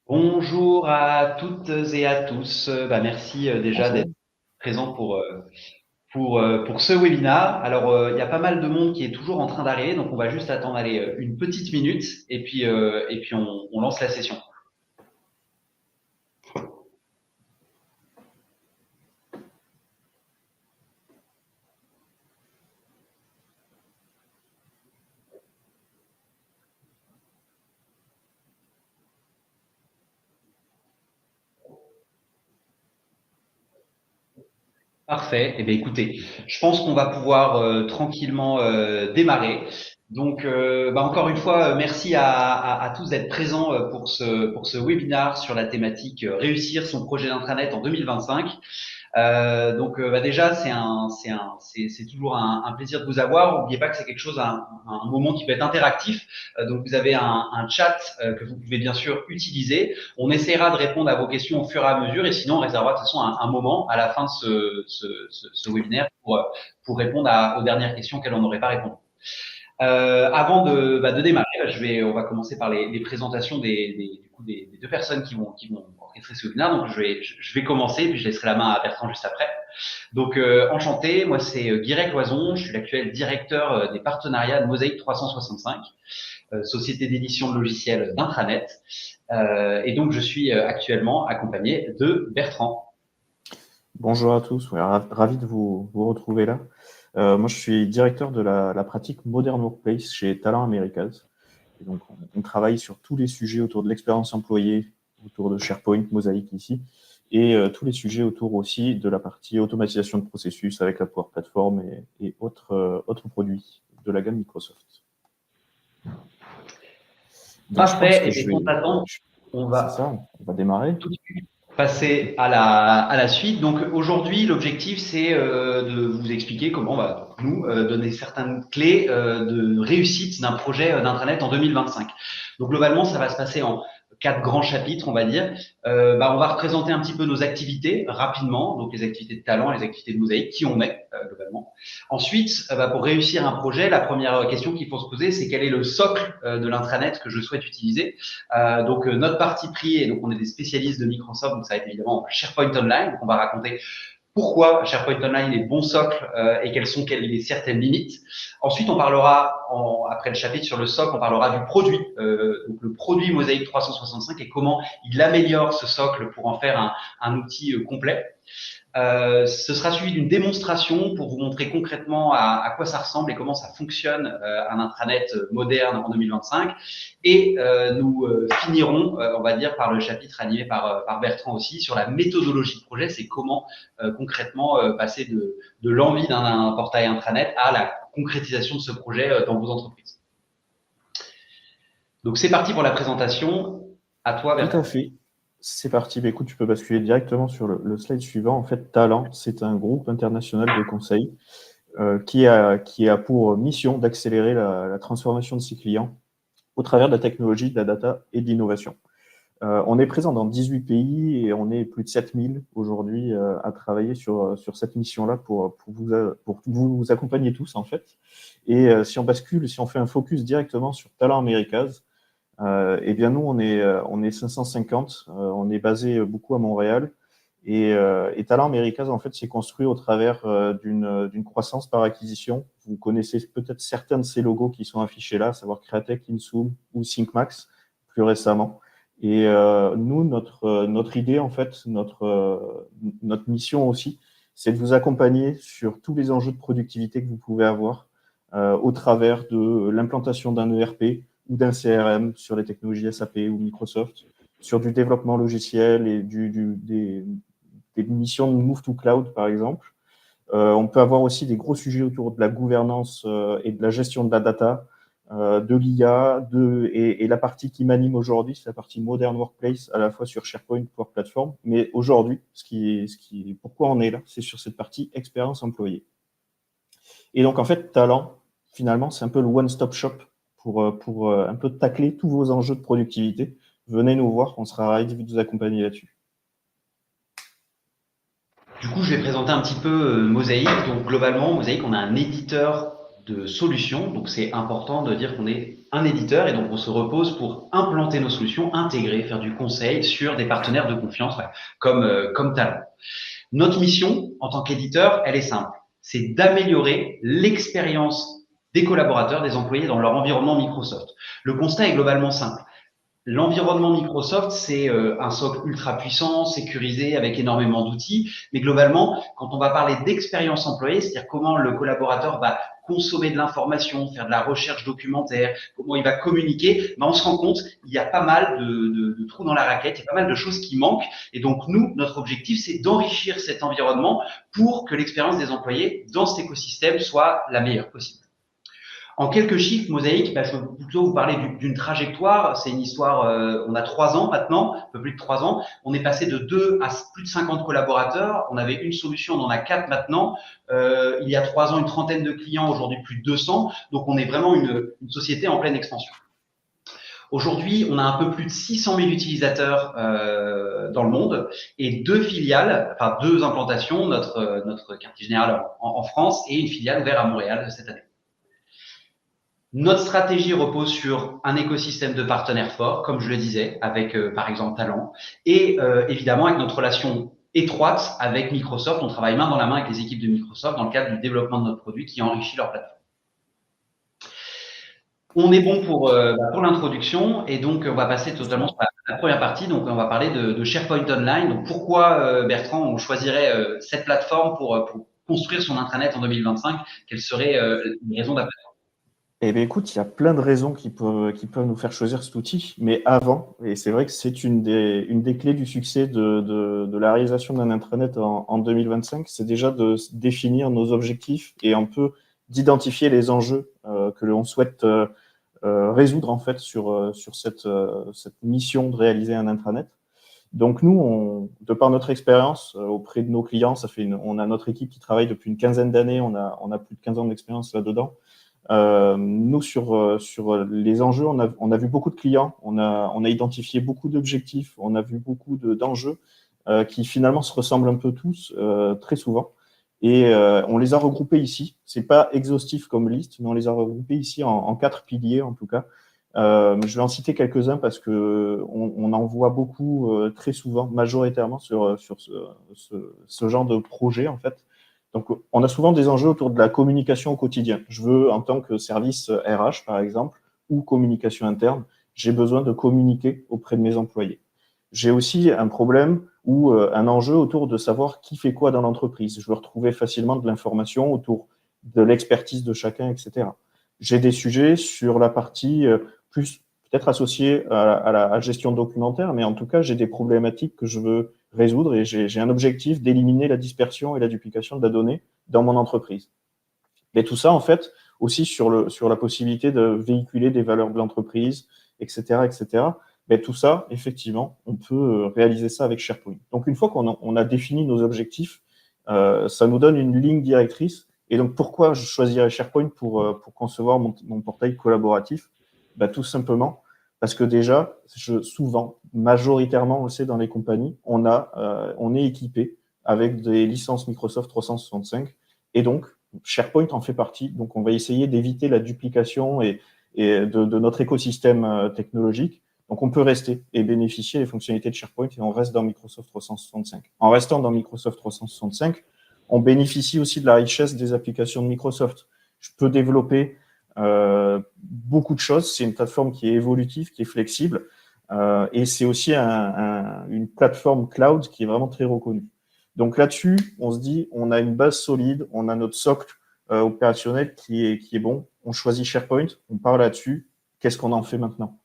Bonjour à toutes et à tous. Merci déjà d'être Bonjour. présent pour ce webinaire. Alors, il y a pas mal de monde qui est toujours en train d'arriver, donc on va juste attendre une petite minute et puis on lance la session. Parfait. Eh bien, écoutez, je pense qu'on va pouvoir tranquillement démarrer. Donc, encore une fois, merci à tous d'être présents pour ce webinaire sur la thématique réussir son projet d'intranet en 2025. Déjà, c'est toujours un plaisir de vous avoir. N'oubliez pas que c'est quelque chose, un moment qui peut être interactif. Donc, vous avez un chat que vous pouvez bien sûr utiliser. On essaiera de répondre à vos questions au fur et à mesure, et sinon, on réservera de toute façon un moment à la fin de ce webinaire pour répondre aux dernières questions auxquelles on n'aurait pas répondu. Avant de démarrer, on va commencer par les présentations des deux personnes qui vont orchestrer ce webinaire. Donc, je vais commencer, puis je laisserai la main à Bertrand juste après. Donc, enchanté, moi c'est Guirec Loison, je suis l'actuel directeur des partenariats de Mosaïque 365, société d'édition de logiciels d'intranet. Et donc, je suis actuellement accompagné de Bertrand. Bonjour à tous, ouais, ravi de vous retrouver là. Moi, je suis directeur de la pratique Modern Workplace chez Talent Americas. Et donc, on travaille sur tous les sujets autour de l'expérience employée, autour de SharePoint, Mosaïque ici, et tous les sujets autour aussi de la partie automatisation de processus avec la Power Platform et autres produits de la gamme Microsoft. Donc, je pense Parfait, que et je bien vais, sans attendre, on c'est va ça, on va démarrer. tout de suite passer à la suite. Donc aujourd'hui, l'objectif, c'est de vous expliquer comment on va nous donner certaines clés de réussite d'un projet d'intranet en 2025. Donc globalement, ça va se passer en quatre grands chapitres, on va dire. On va représenter un petit peu nos activités rapidement, donc les activités de talent, les activités de mosaïque, qui on est globalement. Ensuite, pour réussir un projet, la première question qu'il faut se poser, c'est quel est le socle de l'intranet que je souhaite utiliser. Notre parti pris, et donc on est des spécialistes de Microsoft, donc ça va être évidemment SharePoint Online. Donc on va raconter pourquoi SharePoint Online est bon socle et quelles sont les certaines limites. Ensuite, on parlera, après le chapitre sur le socle, on parlera du produit, donc le produit Mosaïque 365 et comment il améliore ce socle pour en faire un outil complet. Ce sera suivi d'une démonstration pour vous montrer concrètement à quoi ça ressemble et comment ça fonctionne un intranet moderne en 2025. Et nous finirons, on va dire, par le chapitre animé par Bertrand aussi sur la méthodologie de projet, c'est comment concrètement passer de l'envie d'un portail intranet à la concrétisation de ce projet dans vos entreprises. Donc c'est parti pour la présentation. À toi, Tout à Bertrand. fait. C'est parti. Bah, écoute, tu peux basculer directement sur le slide suivant. En fait, Talent, c'est un groupe international de conseil qui a pour mission d'accélérer la transformation de ses clients au travers de la technologie, de la data et de l'innovation. On est présent dans 18 pays et on est plus de 7000 aujourd'hui à travailler sur cette mission-là pour vous accompagner tous, en fait. Et si on fait un focus directement sur Talent Americas, eh bien, nous, on est 550. On est basé beaucoup à Montréal. Et Talent Americas, en fait, s'est construit au travers d'une croissance par acquisition. Vous connaissez peut-être certains de ces logos qui sont affichés là, à savoir Createch, Insoom ou ThinkMax, plus récemment. Et nous, notre idée, en fait, notre mission aussi, c'est de vous accompagner sur tous les enjeux de productivité que vous pouvez avoir au travers de l'implantation d'un ERP, ou d'un CRM sur les technologies SAP ou Microsoft, sur du développement logiciel et des missions de Move to Cloud, par exemple. On peut avoir aussi des gros sujets autour de la gouvernance et de la gestion de la data, de l'IA, et la partie qui m'anime aujourd'hui, c'est la partie Modern Workplace, à la fois sur SharePoint, Power Platform. Mais aujourd'hui, pourquoi on est là, c'est sur cette partie expérience employée. Et donc, en fait, Talent, finalement, c'est un peu le one-stop shop pour un peu tacler tous vos enjeux de productivité. Venez nous voir, on sera ravis de vous accompagner là-dessus. Du coup, je vais présenter un petit peu Mosaïque. Donc, globalement, Mosaïque, on a un éditeur de solutions. Donc, c'est important de dire qu'on est un éditeur et donc on se repose pour implanter nos solutions, intégrer, faire du conseil sur des partenaires de confiance comme Talent. Notre mission en tant qu'éditeur, elle est simple. C'est d'améliorer l'expérience des collaborateurs, des employés dans leur environnement Microsoft. Le constat est globalement simple. L'environnement Microsoft, c'est un socle ultra puissant, sécurisé, avec énormément d'outils. Mais globalement, quand on va parler d'expérience employée, c'est-à-dire comment le collaborateur va consommer de l'information, faire de la recherche documentaire, comment il va communiquer, on se rend compte qu'il y a pas mal de trous dans la raquette, il y a pas mal de choses qui manquent. Et donc, nous, notre objectif, c'est d'enrichir cet environnement pour que l'expérience des employés dans cet écosystème soit la meilleure possible. En quelques chiffres, Mosaïque, je peux plutôt vous parler d'une trajectoire. C'est une histoire, on a 3 ans maintenant, un peu plus de 3 ans. On est passé de 2 à plus de 50 collaborateurs. On avait une solution, on en a 4 maintenant. Il y a 3 ans, une trentaine de clients, aujourd'hui plus de 200. Donc, on est vraiment une société en pleine expansion. Aujourd'hui, on a un peu plus de 600 000 utilisateurs dans le monde et 2 filiales, enfin 2 implantations, notre quartier général en France et une filiale ouverte à Montréal cette année. Notre stratégie repose sur un écosystème de partenaires forts, comme je le disais, avec par exemple Talent, et évidemment avec notre relation étroite avec Microsoft. On travaille main dans la main avec les équipes de Microsoft dans le cadre du développement de notre produit qui enrichit leur plateforme. On est bon pour l'introduction et donc on va passer totalement sur la première partie. Donc on va parler de SharePoint Online. Donc pourquoi Bertrand on choisirait cette plateforme pour construire son intranet en 2025? Quelles seraient les raisons d'après? Eh bien, écoute, il y a plein de raisons qui peuvent nous faire choisir cet outil. Mais avant, et c'est vrai que c'est une des clés du succès de la réalisation d'un intranet en 2025, c'est déjà de définir nos objectifs et un peu d'identifier les enjeux que l'on souhaite résoudre en fait sur cette mission de réaliser un intranet. Donc nous, de par notre expérience auprès de nos clients, on a notre équipe qui travaille depuis une quinzaine d'années, on a plus de 15 ans d'expérience là-dedans. Nous, sur les enjeux, on a vu beaucoup de clients, on a identifié beaucoup d'objectifs, on a vu beaucoup d'enjeux qui finalement se ressemblent un peu tous, très souvent. Et on les a regroupés ici. C'est pas exhaustif comme liste, mais on les a regroupés ici en 4 piliers en tout cas. Je vais en citer quelques-uns parce que on en voit beaucoup très souvent, majoritairement sur ce genre de projet en fait. Donc, on a souvent des enjeux autour de la communication au quotidien. Je veux, en tant que service RH, par exemple, ou communication interne, j'ai besoin de communiquer auprès de mes employés. J'ai aussi un problème ou un enjeu autour de savoir qui fait quoi dans l'entreprise. Je veux retrouver facilement de l'information autour de l'expertise de chacun, etc. J'ai des sujets sur la partie plus peut-être associée à la gestion documentaire, mais en tout cas, j'ai des problématiques que je veux résoudre et j'ai un objectif d'éliminer la dispersion et la duplication de la donnée dans mon entreprise. Et tout ça, en fait, aussi sur la possibilité de véhiculer des valeurs de l'entreprise, etc., etc. Mais tout ça, effectivement, on peut réaliser ça avec SharePoint. Donc, une fois qu'on a défini nos objectifs, ça nous donne une ligne directrice. Et donc, pourquoi je choisirais SharePoint pour concevoir mon portail collaboratif? Tout simplement parce que déjà, souvent, majoritairement, on le sait dans les compagnies, on est équipé avec des licences Microsoft 365 et donc SharePoint en fait partie. Donc, on va essayer d'éviter la duplication et de notre écosystème technologique. Donc, on peut rester et bénéficier des fonctionnalités de SharePoint et on reste dans Microsoft 365. En restant dans Microsoft 365, on bénéficie aussi de la richesse des applications de Microsoft. Je peux développer beaucoup de choses. C'est une plateforme qui est évolutive, qui est flexible, et c'est aussi une plateforme cloud qui est vraiment très reconnue. Donc là-dessus, on se dit, on a une base solide, on a notre socle opérationnel qui est bon. On choisit SharePoint, on part là-dessus. Qu'est-ce qu'on en fait maintenant?